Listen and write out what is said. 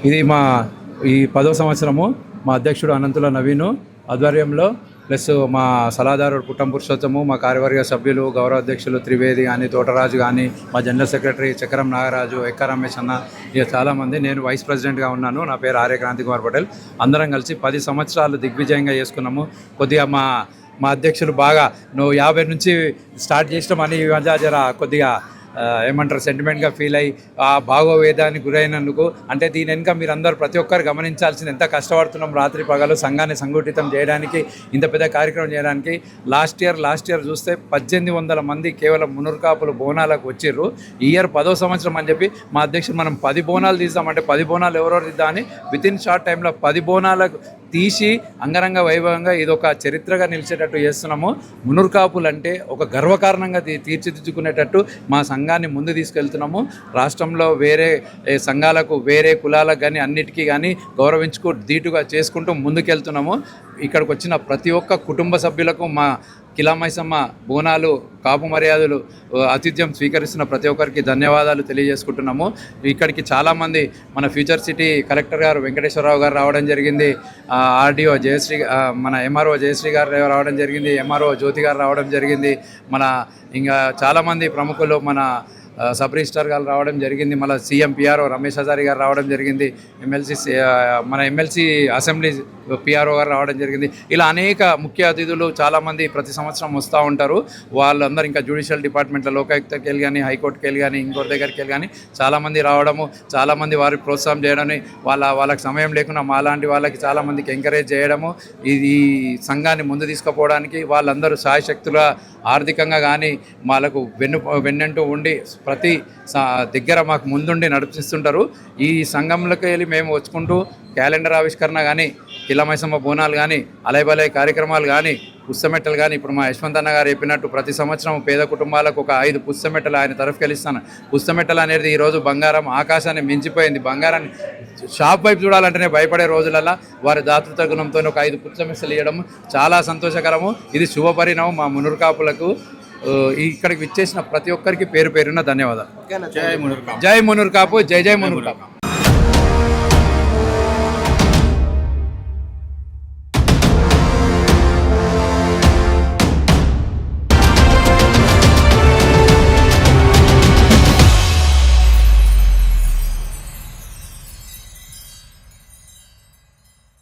ఇది ఈ 10వ సంవత్సరము మా అధ్యక్షుడు అనంతుల నవీను ఆధ్వర్యంలో ప్లస్ మా సలహాదారుడు పుట్టం పురుషోత్తము, మా కార్యవర్గ సభ్యులు గౌరవ అధ్యక్షులు త్రివేది కానీ, తోటరాజు కానీ, మా జనరల్ సెక్రటరీ చక్రం నాగరాజు, ఎక్క రమేష్ అన్న, ఇక చాలామంది. నేను వైస్ ప్రెసిడెంట్గా ఉన్నాను. నా పేరు ఆర్య క్రాంతి కుమార్ పటేల్. అందరం కలిసి 10 సంవత్సరాలు దిగ్విజయంగా చేసుకున్నాము. కొద్దిగా మా అధ్యక్షులు బాగా నువ్వు 50 నుంచి స్టార్ట్ చేసినామని ఈ మధ్య జర కొద్దిగా ఏమంటారు సెంటిమెంట్గా ఫీల్ అయ్యి ఆ భాగోవేదానికి గురైనందుకు. అంటే దీని వెనుక మీరందరూ ప్రతి ఒక్కరు గమనించాల్సింది, ఎంత కష్టపడుతున్నాం రాత్రి పగలు సంఘాన్ని సంఘటితం చేయడానికి, ఇంత పెద్ద కార్యక్రమం చేయడానికి. లాస్ట్ ఇయర్ చూస్తే 1800 మంది కేవలం మునుర్కాపులు బోనాలకు వచ్చిర్రు. ఈ ఇయర్ 10వ సంవత్సరం అని చెప్పి మా అధ్యక్షుడు మనం 10 బోనాలు తీద్దామంటే 10 బోనాలు ఎవరెవరు తీద్దామని వితిన్ షార్ట్ టైంలో 10 బోనాలకు తీసి అంగరంగ వైభవంగా ఇదొక చరిత్రగా నిలిచేటట్టు చేస్తున్నాము. మునుర్కాపులు అంటే ఒక గర్వకారణంగా తీర్చిదిద్దుకునేటట్టు మా సంఘాన్ని ముందు తీసుకెళ్తున్నాము. రాష్ట్రంలో వేరే సంఘాలకు, వేరే కులాలకు కానీ అన్నిటికీ కానీ గౌరవించుకు ధీటుగా చేసుకుంటూ ముందుకెళ్తున్నాము. ఇక్కడికి వచ్చిన ప్రతి ఒక్క కుటుంబ సభ్యులకు మా కిలామైసమ్మ బోనాలు కాపు మర్యాదలు ఆతిథ్యం స్వీకరిస్తున్న ప్రతి ఒక్కరికి ధన్యవాదాలు తెలియజేసుకుంటున్నాము. ఇక్కడికి చాలామంది మన ఫ్యూచర్ సిటీ కలెక్టర్ గారు వెంకటేశ్వరరావు గారు రావడం జరిగింది, ఆర్డీఓ జయశ్రీ, మన ఎంఆర్ఓ జయశ్రీ గారు రావడం జరిగింది, ఎంఆర్ఓ జ్యోతి గారు రావడం జరిగింది, ఇంకా చాలామంది ప్రముఖులు మన సబ్ రిజిస్ట్రార్ గారు రావడం జరిగింది, మళ్ళీ సీఎం పిఆర్ఓ రమేష్ హజారి గారు రావడం జరిగింది, ఎమ్మెల్సీ అసెంబ్లీ పిఆర్ఓ గారు రావడం జరిగింది. ఇలా అనేక ముఖ్య అతిథులు చాలామంది ప్రతి సంవత్సరం వస్తూ ఉంటారు. వాళ్ళందరూ ఇంకా జ్యుడిషియల్ డిపార్ట్మెంట్లో లోకాయుక్తకి వెళ్ళి కానీ, హైకోర్టుకి వెళ్ళి కానీ, ఇంకోటి దగ్గరికి వెళ్ళి కానీ చాలామంది రావడము, చాలామంది వారికి ప్రోత్సాహం చేయడని, వాళ్ళకి సమయం లేకుండా మాలాంటి వాళ్ళకి చాలామందికి ఎంకరేజ్ చేయడము, ఈ సంఘాన్ని ముందు తీసుకుపోవడానికి వాళ్ళందరూ శాయశక్తులుగా ఆర్థికంగా కానీ వాళ్ళకు వెన్నంటూ ఉండి ప్రతి దగ్గర మాకు ముందుండి నడిపిస్తుంటారు. ఈ సంఘంలోకి వెళ్ళి మేము వచ్చుకుంటూ క్యాలెండర్ ఆవిష్కరణ కానీ, కిలామైసమ్మ బోనాలు కానీ, అలైబలై కార్యక్రమాలు కానీ, పుస్తమెట్టలు కానీ, ఇప్పుడు మా యశ్వంత్ అన్న గారు చెప్పినట్టు ప్రతి సంవత్సరం పేద కుటుంబాలకు ఒక 5 పుస్తమెట్టలు ఆయన తరఫుకి వెళ్ళిస్తాను. పుస్తమెట్టలు అనేది ఈరోజు బంగారం ఆకాశాన్ని మించిపోయింది. బంగారాన్ని షాప్ వైపు చూడాలంటేనే భయపడే రోజులలో వారి దాతృత గుణంతో ఒక 5 పుస్తమెట్టలు ఇవ్వడం చాలా సంతోషకరము. ఇది శుభపరిణామం మా మునుర్కాపులకు. ఇక్కడికి విచ్చేసిన ప్రతి ఒక్కరికి పేరు పేరున ధన్యవాదాలు. జై మునుర్కాపు, జై మునుర్కాపు.